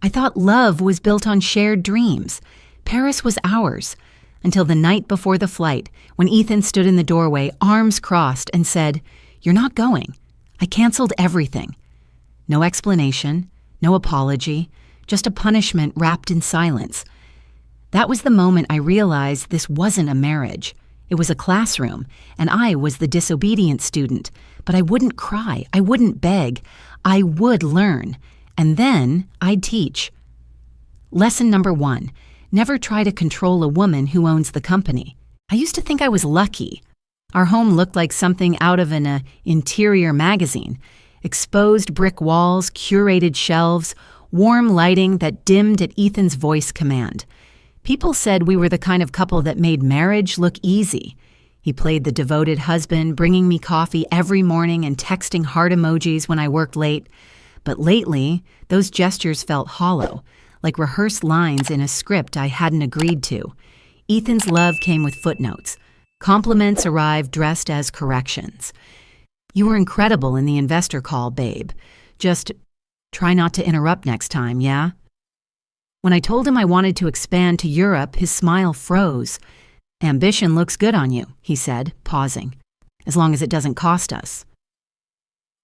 I thought love was built on shared dreams. Paris was ours. Until the night before the flight, when Ethan stood in the doorway, arms crossed, and said, "You're not going." I canceled everything. No explanation, no apology, just a punishment wrapped in silence. That was the moment I realized this wasn't a marriage. It was a classroom, and I was the disobedient student. But I wouldn't cry, I wouldn't beg. I would learn, and then I'd teach. Lesson number 1, never try to control a woman who owns the company. I used to think I was lucky. Our home looked like something out of an interior magazine. Exposed brick walls, curated shelves, warm lighting that dimmed at Ethan's voice command. People said we were the kind of couple that made marriage look easy. He played the devoted husband, bringing me coffee every morning and texting heart emojis when I worked late. But lately, those gestures felt hollow, like rehearsed lines in a script I hadn't agreed to. Ethan's love came with footnotes. Compliments arrived dressed as corrections. "You were incredible in the investor call, babe. Just try not to interrupt next time, yeah?" When I told him I wanted to expand to Europe, his smile froze. "Ambition looks good on you," he said, pausing, "as long as it doesn't cost us."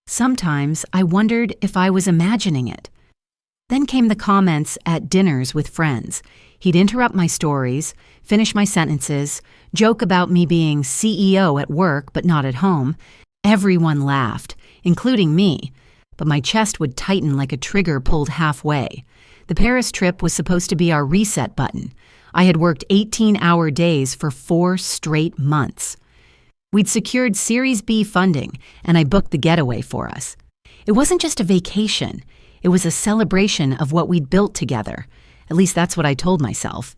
Sometimes I wondered if I was imagining it. Then came the comments at dinners with friends. He'd interrupt my stories, finish my sentences, joke about me being CEO at work but not at home. Everyone laughed, including me, but my chest would tighten like a trigger pulled halfway. The Paris trip was supposed to be our reset button. I had worked 18-hour days for 4 straight months. We'd secured Series B funding, and I booked the getaway for us. It wasn't just a vacation. It was a celebration of what we'd built together. At least that's what I told myself.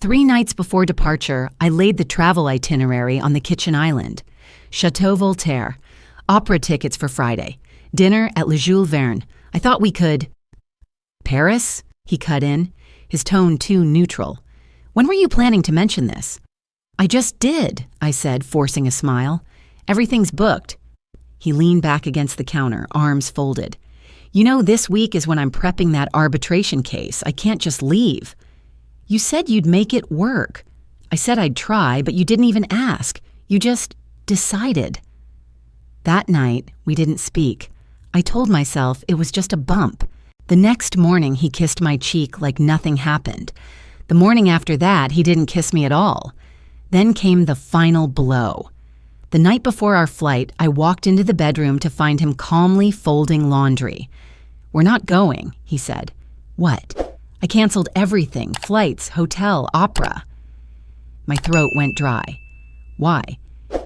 3 nights before departure, I laid the travel itinerary on the kitchen island. Chateau Voltaire, opera tickets for Friday, dinner at Le Jules Verne. I thought we could... "Paris?" he cut in, his tone too neutral. "When were you planning to mention this?" "I just did," I said, forcing a smile. "Everything's booked." He leaned back against the counter, arms folded. "You know, this week is when I'm prepping that arbitration case. I can't just leave." "You said you'd make it work." "I said I'd try, but you didn't even ask. You just decided." That night, we didn't speak. I told myself it was just a bump. The next morning, he kissed my cheek like nothing happened. The morning after that, he didn't kiss me at all. Then came the final blow. The night before our flight, I walked into the bedroom to find him calmly folding laundry. "We're not going," he said. "What?" "I canceled everything, flights, hotel, opera." My throat went dry. "Why?"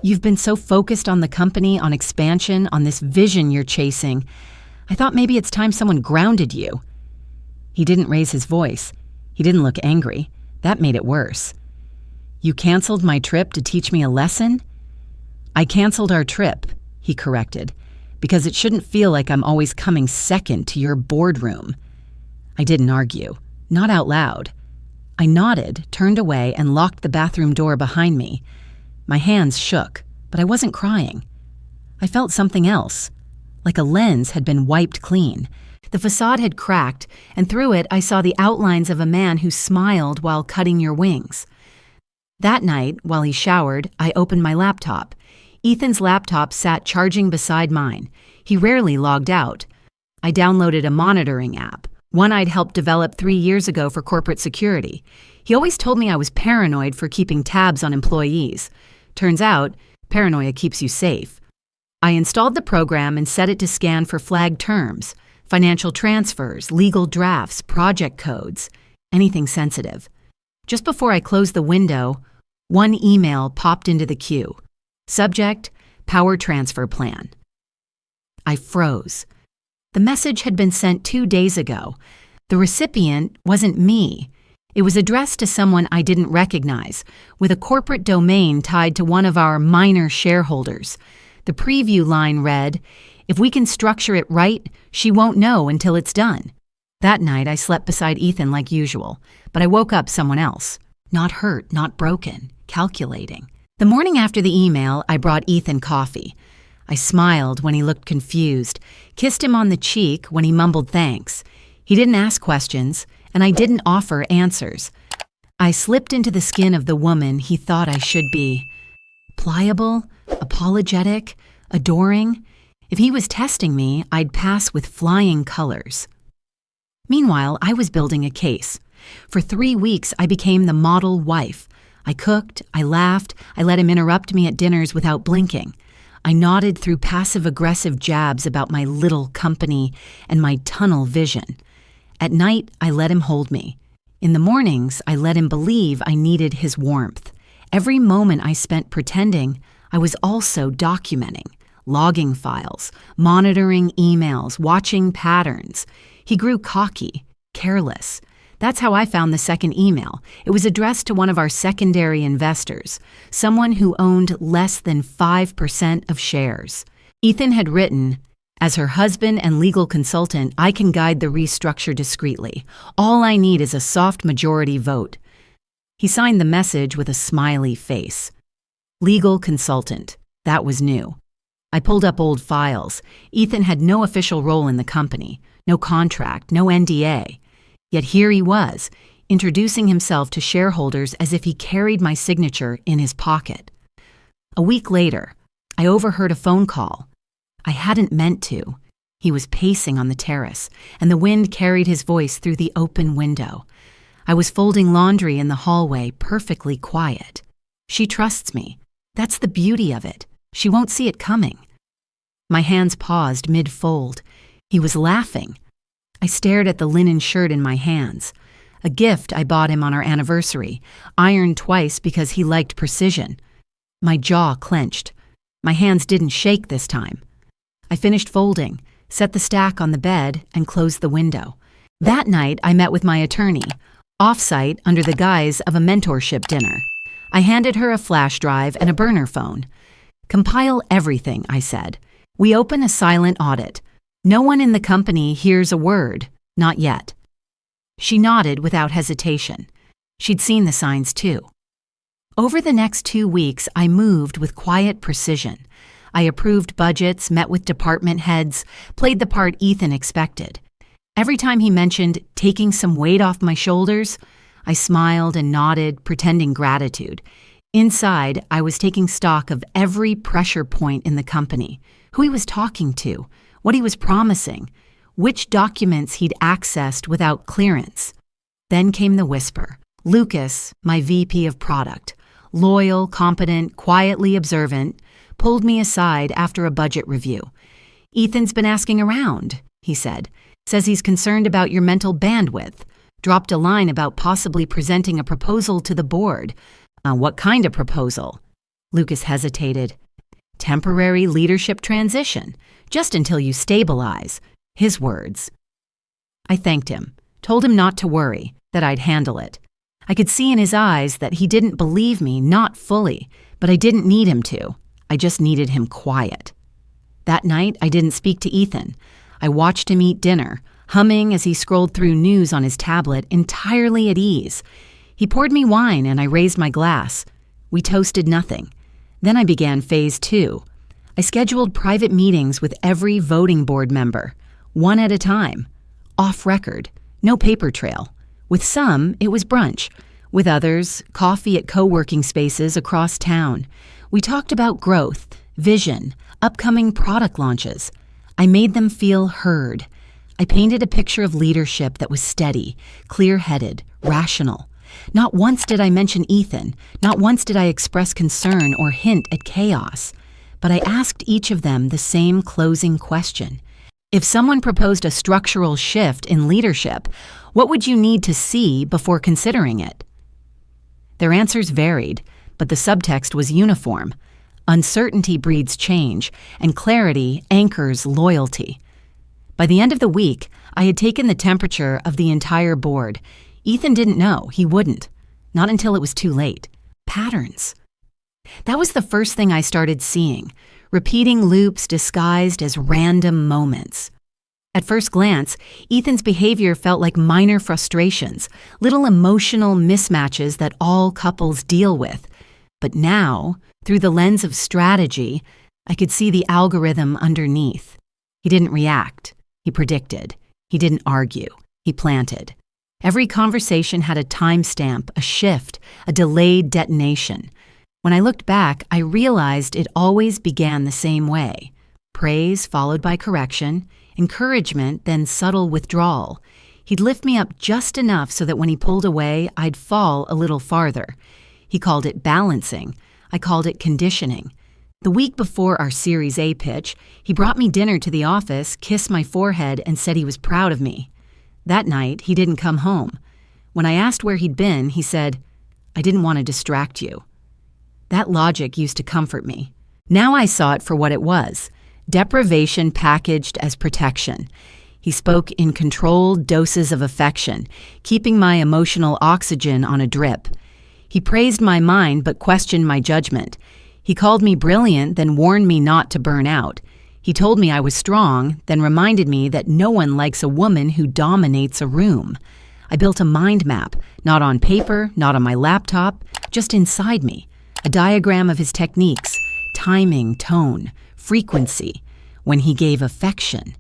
"You've been so focused on the company, on expansion, on this vision you're chasing. I thought maybe it's time someone grounded you." He didn't raise his voice. He didn't look angry. That made it worse. "You canceled my trip to teach me a lesson?" "I canceled our trip," he corrected, "because it shouldn't feel like I'm always coming second to your boardroom." I didn't argue. Not out loud. I nodded, turned away, and locked the bathroom door behind me. My hands shook, but I wasn't crying. I felt something else. Like a lens had been wiped clean. The facade had cracked, and through it I saw the outlines of a man who smiled while cutting your wings. That night, while he showered, I opened my laptop. Ethan's laptop sat charging beside mine. He rarely logged out. I downloaded a monitoring app, one I'd helped develop 3 years ago for corporate security. He always told me I was paranoid for keeping tabs on employees. Turns out, paranoia keeps you safe. I installed the program and set it to scan for flagged terms, financial transfers, legal drafts, project codes, anything sensitive. Just before I closed the window, one email popped into the queue. Subject, Power Transfer Plan. I froze. The message had been sent 2 days ago. The recipient wasn't me. It was addressed to someone I didn't recognize, with a corporate domain tied to one of our minor shareholders. The preview line read, "If we can structure it right, she won't know until it's done." That night, I slept beside Ethan like usual, but I woke up someone else. Not hurt, not broken, calculating. The morning after the email, I brought Ethan coffee. I smiled when he looked confused, kissed him on the cheek when he mumbled thanks. He didn't ask questions, and I didn't offer answers. I slipped into the skin of the woman he thought I should be. Pliable, apologetic, adoring. If he was testing me, I'd pass with flying colors. Meanwhile, I was building a case. For 3 weeks, I became the model wife. I cooked, I laughed, I let him interrupt me at dinners without blinking. I nodded through passive-aggressive jabs about my little company and my tunnel vision. At night, I let him hold me. In the mornings, I let him believe I needed his warmth. Every moment I spent pretending, I was also documenting, logging files, monitoring emails, watching patterns. He grew cocky, careless. That's how I found the second email. It was addressed to one of our secondary investors, someone who owned less than 5% of shares. Ethan had written, "As her husband and legal consultant, I can guide the restructure discreetly. All I need is a soft majority vote." He signed the message with a smiley face. Legal consultant. That was new. I pulled up old files. Ethan had no official role in the company, no contract, no NDA. Yet here he was, introducing himself to shareholders as if he carried my signature in his pocket. A week later, I overheard a phone call. I hadn't meant to. He was pacing on the terrace, and the wind carried his voice through the open window. I was folding laundry in the hallway, perfectly quiet. She trusts me. That's the beauty of it. She won't see it coming. My hands paused mid-fold. He was laughing. I stared at the linen shirt in my hands. A gift I bought him on our anniversary, ironed twice because he liked precision. My jaw clenched. My hands didn't shake this time. I finished folding, set the stack on the bed, and closed the window. That night, I met with my attorney, off-site under the guise of a mentorship dinner. I handed her a flash drive and a burner phone. "Compile everything," I said. "We open a silent audit. No one in the company hears a word, not yet." She nodded without hesitation. She'd seen the signs too. Over the next 2 weeks, I moved with quiet precision. I approved budgets, met with department heads, played the part Ethan expected. Every time he mentioned taking some weight off my shoulders, I smiled and nodded, pretending gratitude. Inside, I was taking stock of every pressure point in the company, who he was talking to, what he was promising, which documents he'd accessed without clearance. Then came the whisper. Lucas, my VP of product, loyal, competent, quietly observant, pulled me aside after a budget review. "Ethan's been asking around," he said. "Says he's concerned about your mental bandwidth. Dropped a line about possibly presenting a proposal to the board." "What kind of proposal?" Lucas hesitated. "Temporary leadership transition, just until you stabilize." His words. I thanked him, told him not to worry, that I'd handle it. I could see in his eyes that he didn't believe me, not fully, but I didn't need him to. I just needed him quiet. That night, I didn't speak to Ethan. I watched him eat dinner, humming as he scrolled through news on his tablet, entirely at ease. He poured me wine and I raised my glass. We toasted nothing. Then I began phase 2. I scheduled private meetings with every voting board member, one at a time, off record, no paper trail. With some, it was brunch. With others, coffee at co-working spaces across town. We talked about growth, vision, upcoming product launches. I made them feel heard. I painted a picture of leadership that was steady, clear-headed, rational. Not once did I mention Ethan. Not once did I express concern or hint at chaos. But I asked each of them the same closing question. If someone proposed a structural shift in leadership, what would you need to see before considering it? Their answers varied, but the subtext was uniform. Uncertainty breeds change, and clarity anchors loyalty. By the end of the week, I had taken the temperature of the entire board. Ethan didn't know, he wouldn't. Not until it was too late. Patterns. That was the first thing I started seeing, repeating loops disguised as random moments. At first glance, Ethan's behavior felt like minor frustrations, little emotional mismatches that all couples deal with. But now, through the lens of strategy, I could see the algorithm underneath. He didn't react. He predicted. He didn't argue. he planted. Every conversation had a timestamp, a shift, a delayed detonation. When I looked back, I realized it always began the same way. Praise followed by correction, encouragement, then subtle withdrawal. He'd lift me up just enough so that when he pulled away, I'd fall a little farther. He called it balancing. I called it conditioning. The week before our Series A pitch, he brought me dinner to the office, kissed my forehead, and said he was proud of me. That night, he didn't come home. When I asked where he'd been, he said, "I didn't want to distract you." That logic used to comfort me. Now I saw it for what it was, deprivation packaged as protection. He spoke in controlled doses of affection, keeping my emotional oxygen on a drip. He praised my mind but questioned my judgment. He called me brilliant, then warned me not to burn out. He told me I was strong, then reminded me that no one likes a woman who dominates a room. I built a mind map, not on paper, not on my laptop, just inside me. A diagram of his techniques, timing, tone, frequency, when he gave affection,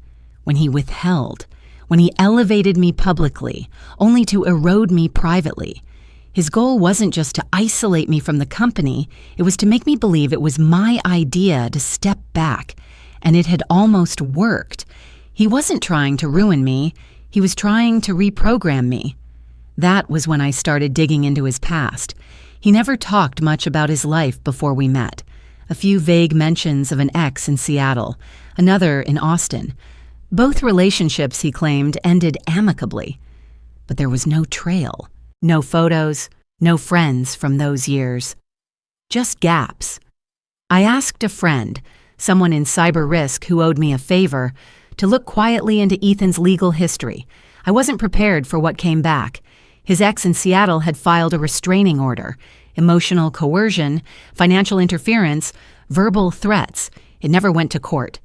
when he withheld, when he elevated me publicly, only to erode me privately. His goal wasn't just to isolate me from the company, it was to make me believe it was my idea to step back, and it had almost worked. He wasn't trying to ruin me, he was trying to reprogram me. That was when I started digging into his past. He never talked much about his life before we met. A few vague mentions of an ex in Seattle, another in Austin. Both relationships, he claimed, ended amicably. But there was no trail, no photos, no friends from those years. Just gaps. I asked a friend, someone in cyber risk who owed me a favor, to look quietly into Ethan's legal history. I wasn't prepared for what came back. His ex in Seattle had filed a restraining order, emotional coercion, financial interference, verbal threats. It never went to court.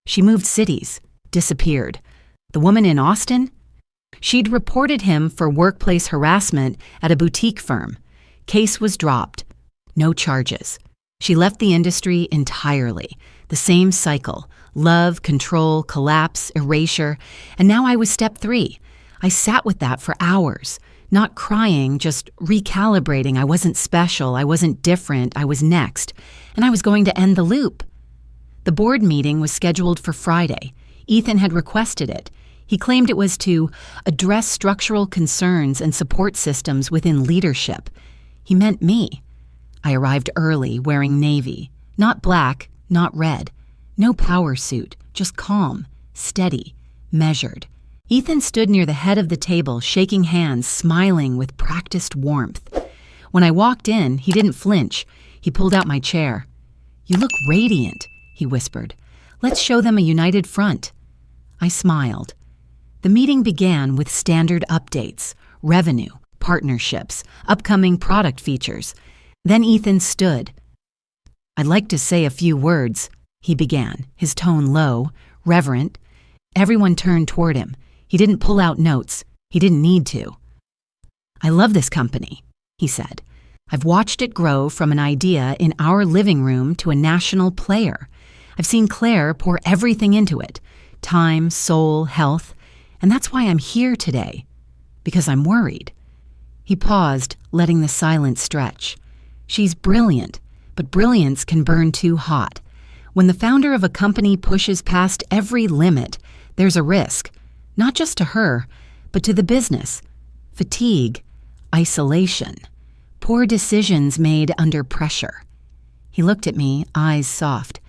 She moved cities, disappeared. The woman in Austin? She'd reported him for workplace harassment at a boutique firm. Case was dropped. No charges. She left the industry entirely. The same cycle. Love, control, collapse, erasure. And now I was step 3. I sat with that for hours. Not crying, just recalibrating. I wasn't special, I wasn't different, I was next. And I was going to end the loop. The board meeting was scheduled for Friday. Ethan had requested it. He claimed it was to address structural concerns and support systems within leadership. He meant me. I arrived early, wearing navy. Not black, not red. No power suit, just calm, steady, measured. Ethan stood near the head of the table, shaking hands, smiling with practiced warmth. When I walked in, he didn't flinch. He pulled out my chair. "You look radiant," he whispered. "Let's show them a united front." I smiled. The meeting began with standard updates, revenue, partnerships, upcoming product features. Then Ethan stood. "I'd like to say a few words," he began, his tone low, reverent. Everyone turned toward him. He didn't pull out notes. He didn't need to. "I love this company," he said. "I've watched it grow from an idea in our living room to a national player. I've seen Claire pour everything into it, time, soul, health, and that's why I'm here today, because I'm worried." He paused, letting the silence stretch. "She's brilliant, but brilliance can burn too hot. When the founder of a company pushes past every limit, there's a risk. Not just to her, but to the business. Fatigue, isolation, poor decisions made under pressure." He looked at me, eyes soft.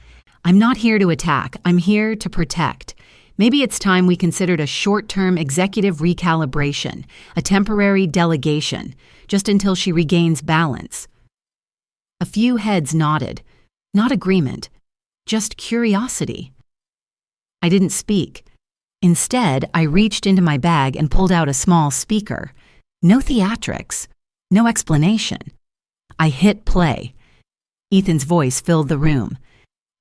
"I'm not here to attack. I'm here to protect. Maybe it's time we considered a short-term executive recalibration, a temporary delegation, just until she regains balance." A few heads nodded. Not agreement, just curiosity. I didn't speak. Instead, I reached into my bag and pulled out a small speaker. No theatrics, no explanation. I hit play. Ethan's voice filled the room.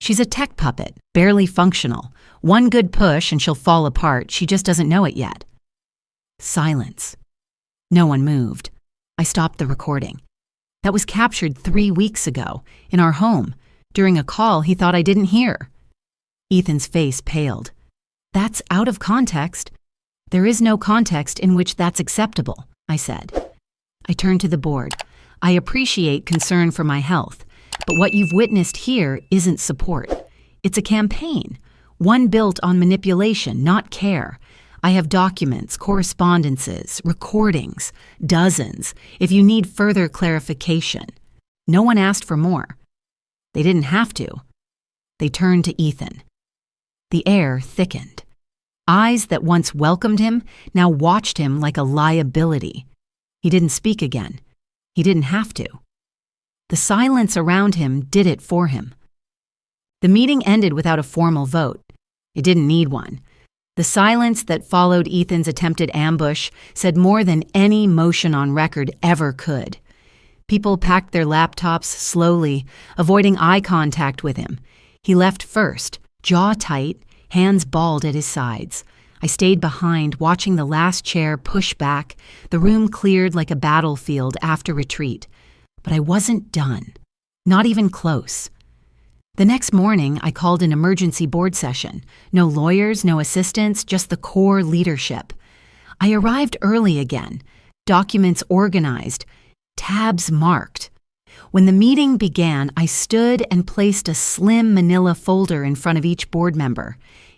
"She's a tech puppet, barely functional. One good push and she'll fall apart. She just doesn't know it yet." Silence. No one moved. I stopped the recording. That was captured 3 weeks ago, in our home, during a call he thought I didn't hear. Ethan's face paled. "That's out of context." There is no context in which that's acceptable, I said. I turned to the board. I appreciate concern for my health, but what you've witnessed here isn't support. It's a campaign, one built on manipulation, not care. I have documents, correspondences, recordings, dozens, if you need further clarification. No one asked for more. They didn't have to. They turned to Ethan. The air thickened. Eyes that once welcomed him now watched him like a liability. He didn't speak again. He didn't have to. The silence around him did it for him. The meeting ended without a formal vote. It didn't need one. The silence that followed Ethan's attempted ambush said more than any motion on record ever could. People packed their laptops slowly, avoiding eye contact with him. He left first, jaw tight, hands balled at his sides. I stayed behind, watching the last chair push back, the room cleared like a battlefield after retreat. But I wasn't done. Not even close. The next morning, I called an emergency board session. No lawyers, no assistants, just the core leadership. I arrived early again, documents organized, tabs marked. When the meeting began, I stood and placed a slim manila folder in front of each board member.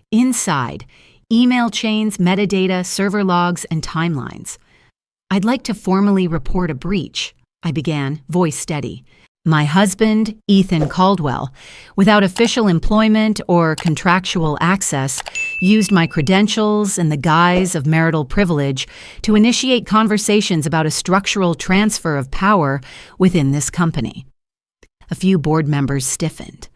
Inside, email chains, metadata, server logs, and timelines. I'd like to formally report a breach, I began, voice steady. My husband, Ethan Caldwell, without official employment or contractual access, used my credentials and the guise of marital privilege to initiate conversations about a structural transfer of power within this company. A few board members stiffened.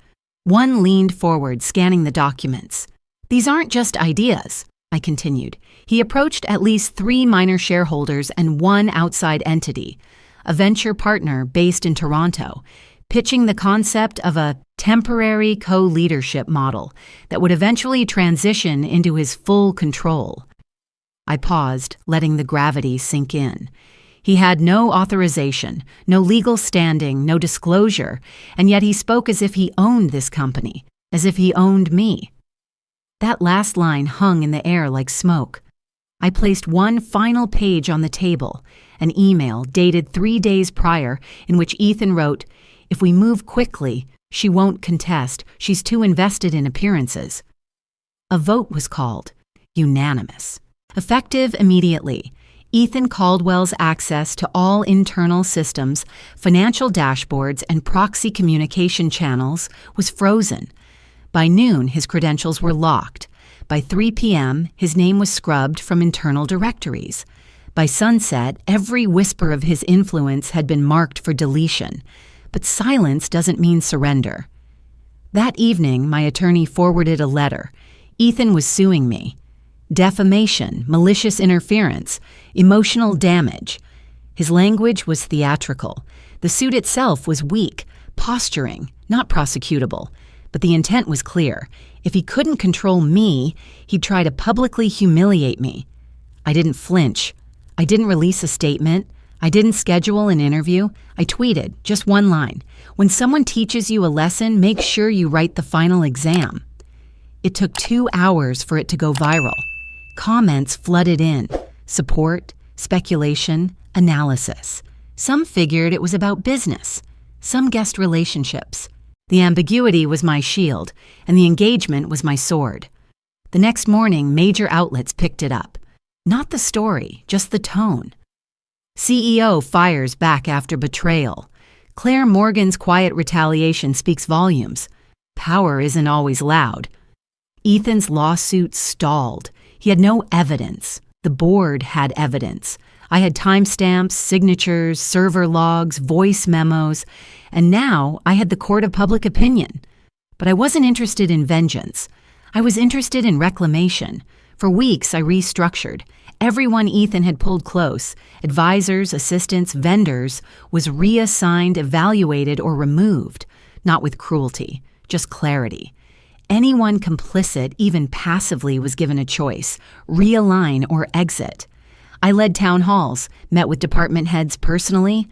One leaned forward, scanning the documents. These aren't just ideas, I continued. He approached at least 3 minor shareholders and 1 outside entity, a venture partner based in Toronto, pitching the concept of a temporary co-leadership model that would eventually transition into his full control. I paused, letting the gravity sink in. He had no authorization, no legal standing, no disclosure, and yet he spoke as if he owned this company, as if he owned me. That last line hung in the air like smoke. I placed one final page on the table, an email dated 3 days prior in which Ethan wrote, "If we move quickly, she won't contest. She's too invested in appearances." A vote was called, unanimous. Effective immediately, Ethan Caldwell's access to all internal systems, financial dashboards, and proxy communication channels was frozen. By noon, his credentials were locked. By 3 p.m., his name was scrubbed from internal directories. By sunset, every whisper of his influence had been marked for deletion. But silence doesn't mean surrender. That evening, my attorney forwarded a letter. Ethan was suing me. Defamation, malicious interference, emotional damage. His language was theatrical. The suit itself was weak, posturing, not prosecutable. But the intent was clear. If he couldn't control me, he'd try to publicly humiliate me. I didn't flinch. I didn't release a statement. I didn't schedule an interview. I tweeted, just one line. When someone teaches you a lesson, make sure you write the final exam. It took 2 hours for it to go viral. Comments flooded in. Support, speculation, analysis. Some figured it was about business. Some guessed relationships. The ambiguity was my shield, and the engagement was my sword. The next morning, major outlets picked it up. Not the story, just the tone. CEO fires back after betrayal. Claire Morgan's quiet retaliation speaks volumes. Power isn't always loud. Ethan's lawsuit stalled. He had no evidence. The board had evidence. I had timestamps, signatures, server logs, voice memos, and now I had the court of public opinion. But I wasn't interested in vengeance. I was interested in reclamation. For weeks, I restructured. Everyone Ethan had pulled close, advisors, assistants, vendors, was reassigned, evaluated, or removed, not with cruelty, just clarity. Anyone complicit, even passively, was given a choice, realign or exit. I led town halls, met with department heads personally.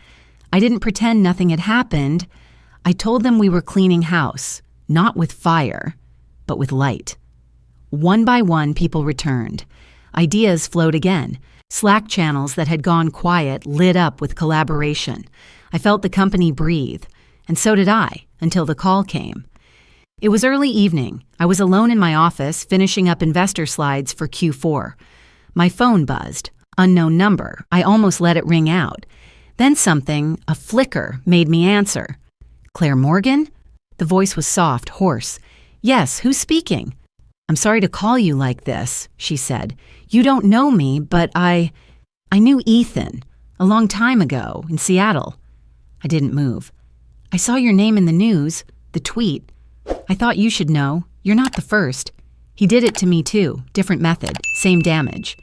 I didn't pretend nothing had happened. I told them we were cleaning house, not with fire, but with light. One by one, people returned. Ideas flowed again. Slack channels that had gone quiet lit up with collaboration. I felt the company breathe, and so did I, until the call came. It was early evening. I was alone in my office, finishing up investor slides for Q4. My phone buzzed. Unknown number. I almost let it ring out. Then something, a flicker, made me answer. Claire Morgan? The voice was soft, hoarse. Yes, who's speaking? I'm sorry to call you like this, she said. You don't know me, but I knew Ethan a long time ago in Seattle. I didn't move. I saw your name in the news, the tweet. I thought you should know. You're not the first. He did it to me too, different method, same damage.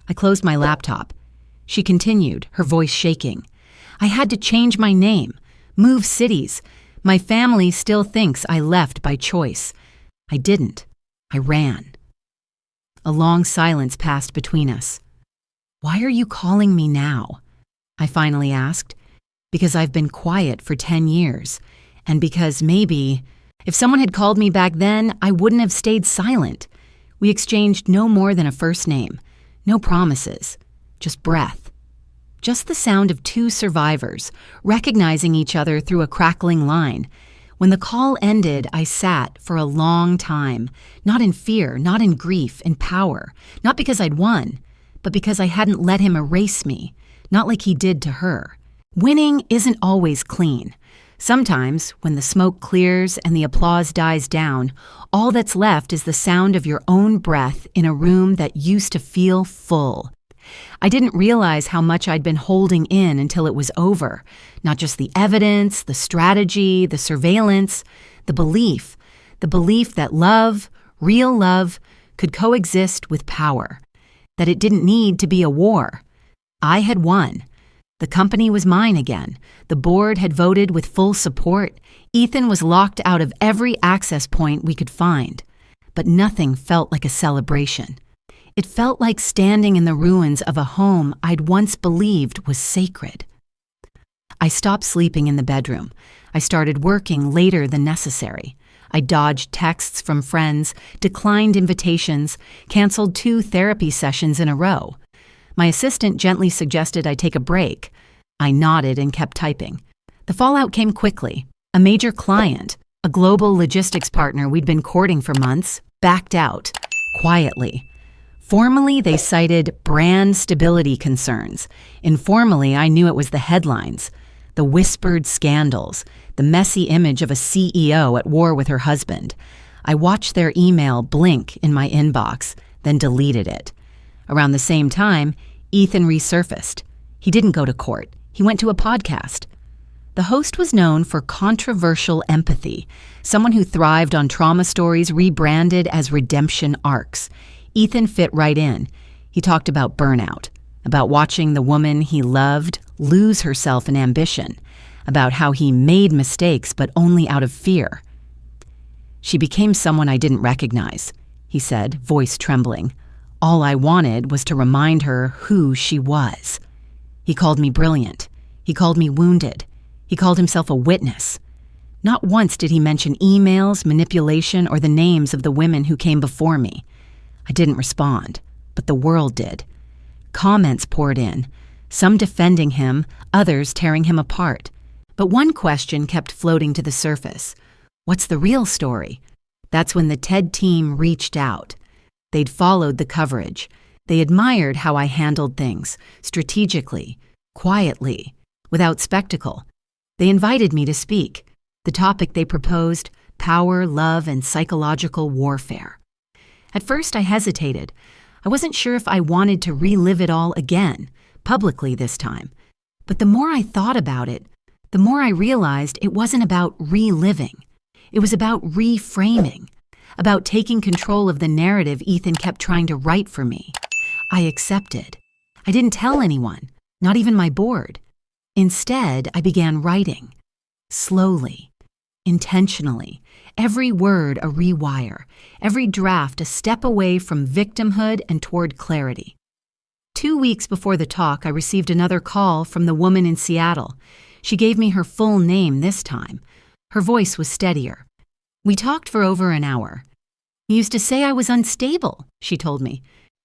I closed my laptop. She continued, her voice shaking. I had to change my name, move cities. My family still thinks I left by choice. I didn't. I ran. A long silence passed between us. Why are you calling me now? I finally asked. Because I've been quiet for 10 years, and because maybe, if someone had called me back then, I wouldn't have stayed silent. We exchanged no more than a first name, no promises, just breath. Just the sound of two survivors, recognizing each other through a crackling line. When the call ended, I sat for a long time, not in fear, not in grief, in power, not because I'd won, but because I hadn't let him erase me, not like he did to her. Winning isn't always clean. Sometimes, when the smoke clears and the applause dies down, all that's left is the sound of your own breath in a room that used to feel full. I didn't realize how much I'd been holding in until it was over. Not just the evidence, the strategy, the surveillance, the belief that love, real love, could coexist with power. That it didn't need to be a war. I had won. The company was mine again. The board had voted with full support. Ethan was locked out of every access point we could find. But nothing felt like a celebration. It felt like standing in the ruins of a home I'd once believed was sacred. I stopped sleeping in the bedroom. I started working later than necessary. I dodged texts from friends, declined invitations, canceled 2 therapy sessions in a row. My assistant gently suggested I take a break. I nodded and kept typing. The fallout came quickly. A major client, a global logistics partner we'd been courting for months, backed out, quietly. Formally, they cited brand stability concerns. Informally, I knew it was the headlines, the whispered scandals, the messy image of a CEO at war with her husband. I watched their email blink in my inbox, then deleted it. Around the same time, Ethan resurfaced. He didn't go to court. He went to a podcast. The host was known for controversial empathy, someone who thrived on trauma stories rebranded as redemption arcs. Ethan fit right in. He talked about burnout, about watching the woman he loved lose herself in ambition, about how he made mistakes but only out of fear. She became someone I didn't recognize, he said, voice trembling. All I wanted was to remind her who she was. He called me brilliant. He called me wounded. He called himself a witness. Not once did he mention emails, manipulation, or the names of the women who came before me. I didn't respond, but the world did. Comments poured in, some defending him, others tearing him apart. But one question kept floating to the surface. What's the real story? That's when the TED team reached out. They'd followed the coverage. They admired how I handled things, strategically, quietly, without spectacle. They invited me to speak. The topic they proposed, power, love, and psychological warfare. At first, I hesitated. I wasn't sure if I wanted to relive it all again, publicly this time. But the more I thought about it, the more I realized it wasn't about reliving. It was about reframing. About taking control of the narrative Ethan kept trying to write for me. I accepted. I didn't tell anyone, not even my board. Instead, I began writing. Slowly, intentionally, every word a rewire, every draft a step away from victimhood and toward clarity. 2 weeks before the talk, I received another call from the woman in Seattle. She gave me her full name this time. Her voice was steadier. We talked for over an hour. You used to say I was unstable, she told me.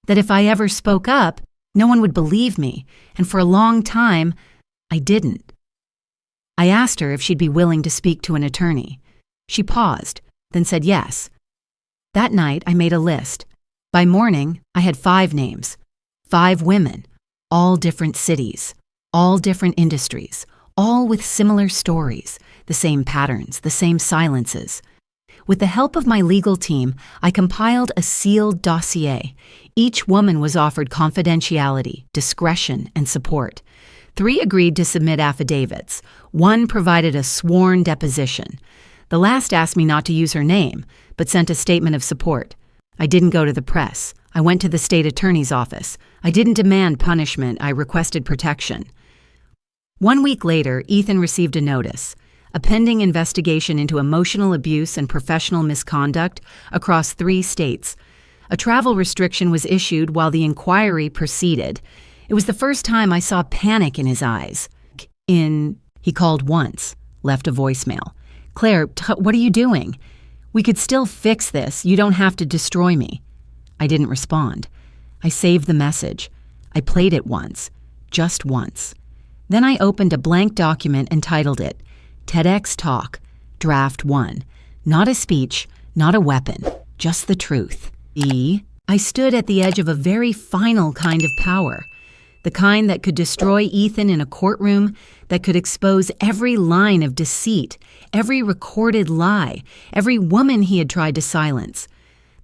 that if I ever spoke up, no one would believe me, and for a long time, I didn't. I asked her if she'd be willing to speak to an attorney. She paused, then said yes. That night, I made a list. By morning, I had 5 names, 5 women, all different cities, all different industries, all with similar stories, the same patterns, the same silences. With the help of my legal team, I compiled a sealed dossier. Each woman was offered confidentiality, discretion, and support. 3 agreed to submit affidavits. 1 provided a sworn deposition. The last asked me not to use her name, but sent a statement of support. I didn't go to the press. I went to the state attorney's office. I didn't demand punishment. I requested protection. 1 week later, Ethan received a notice. A pending investigation into emotional abuse and professional misconduct across 3 states. A travel restriction was issued while the inquiry proceeded. It was the first time I saw panic in his eyes. He called once, left a voicemail. Claire, what are you doing? We could still fix this. You don't have to destroy me. I didn't respond. I saved the message. I played it once, just once. Then I opened a blank document and titled it, TEDx Talk, Draft 1. Not a speech, not a weapon, just the truth. I stood at the edge of a very final kind of power. The kind that could destroy Ethan in a courtroom, that could expose every line of deceit, every recorded lie, every woman he had tried to silence.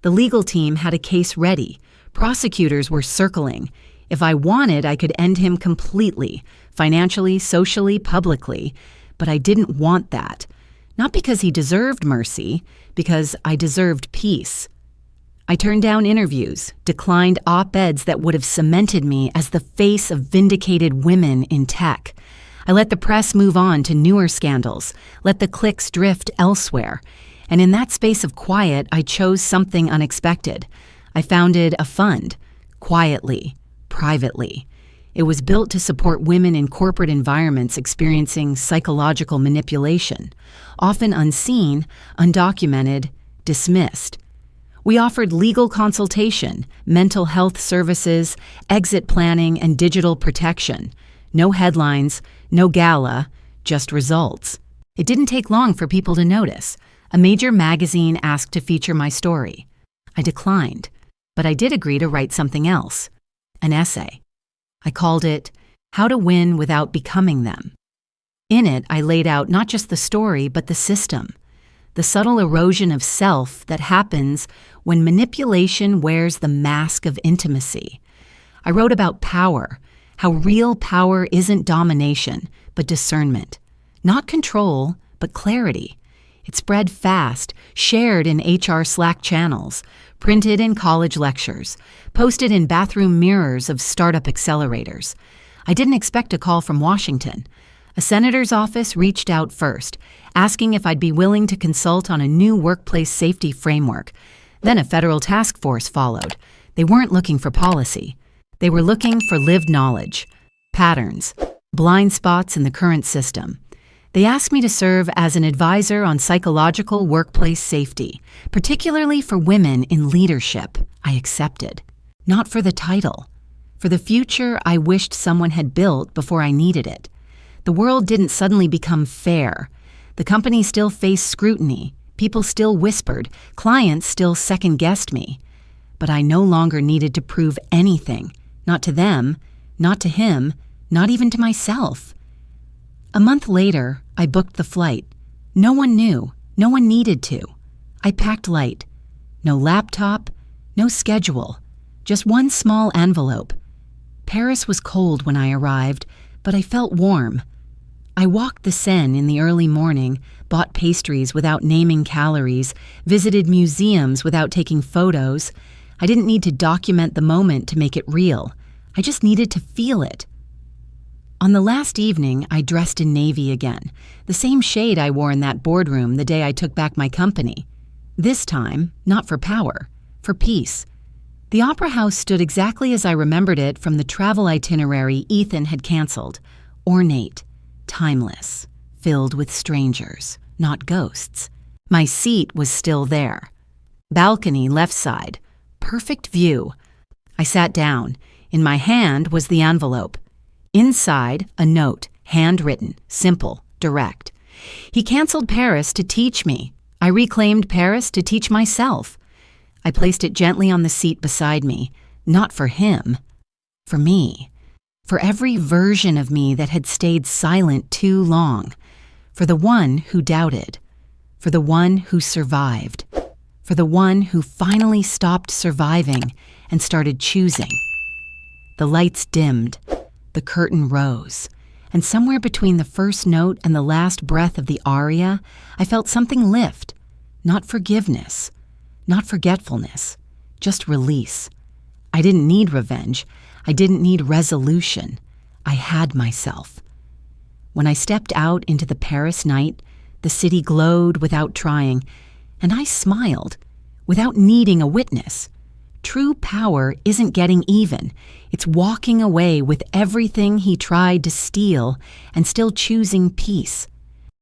The legal team had a case ready. Prosecutors were circling. If I wanted, I could end him completely, financially, socially, publicly. But I didn't want that. Not because he deserved mercy, because I deserved peace. I turned down interviews, declined op-eds that would have cemented me as the face of vindicated women in tech. I let the press move on to newer scandals, let the clicks drift elsewhere. And in that space of quiet, I chose something unexpected. I founded a fund, quietly, privately. It was built to support women in corporate environments experiencing psychological manipulation, often unseen, undocumented, dismissed. We offered legal consultation, mental health services, exit planning, and digital protection. No headlines, no gala, just results. It didn't take long for people to notice. A major magazine asked to feature my story. I declined, but I did agree to write something else, an essay. I called it, How to Win Without Becoming Them. In it, I laid out not just the story, but the system. The subtle erosion of self that happens when manipulation wears the mask of intimacy. I wrote about power, how real power isn't domination, but discernment. Not control, but clarity. It spread fast, shared in HR Slack channels, printed in college lectures, posted in bathroom mirrors of startup accelerators. I didn't expect a call from Washington. A senator's office reached out first, asking if I'd be willing to consult on a new workplace safety framework. Then a federal task force followed. They weren't looking for policy. They were looking for lived knowledge, patterns, blind spots in the current system. They asked me to serve as an advisor on psychological workplace safety, particularly for women in leadership. I accepted. Not for the title. For the future I wished someone had built before I needed it. The world didn't suddenly become fair. The company still faced scrutiny. People still whispered. Clients still second-guessed me. But I no longer needed to prove anything. Not to them, not to him, not even to myself. A month later, I booked the flight. No one knew. No one needed to. I packed light. No laptop, no schedule. Just one small envelope. Paris was cold when I arrived, but I felt warm. I walked the Seine in the early morning, bought pastries without naming calories, visited museums without taking photos. I didn't need to document the moment to make it real. I just needed to feel it. On the last evening, I dressed in navy again, the same shade I wore in that boardroom the day I took back my company. This time, not for power, for peace. The Opera House stood exactly as I remembered it from the travel itinerary Ethan had canceled, ornate, timeless, filled with strangers, not ghosts. My seat was still there. Balcony left side, perfect view. I sat down. In my hand was the envelope. Inside, a note, handwritten, simple, direct. He canceled Paris to teach me. I reclaimed Paris to teach myself. I placed it gently on the seat beside me, not for him, for me, for every version of me that had stayed silent too long, for the one who doubted, for the one who survived, for the one who finally stopped surviving and started choosing. The lights dimmed, the curtain rose, and somewhere between the first note and the last breath of the aria, I felt something lift. Not forgiveness, not forgetfulness, just release. I didn't need revenge. I didn't need resolution. I had myself. When I stepped out into the Paris night, the city glowed without trying, and I smiled without needing a witness. True power isn't getting even. It's walking away with everything he tried to steal and still choosing peace.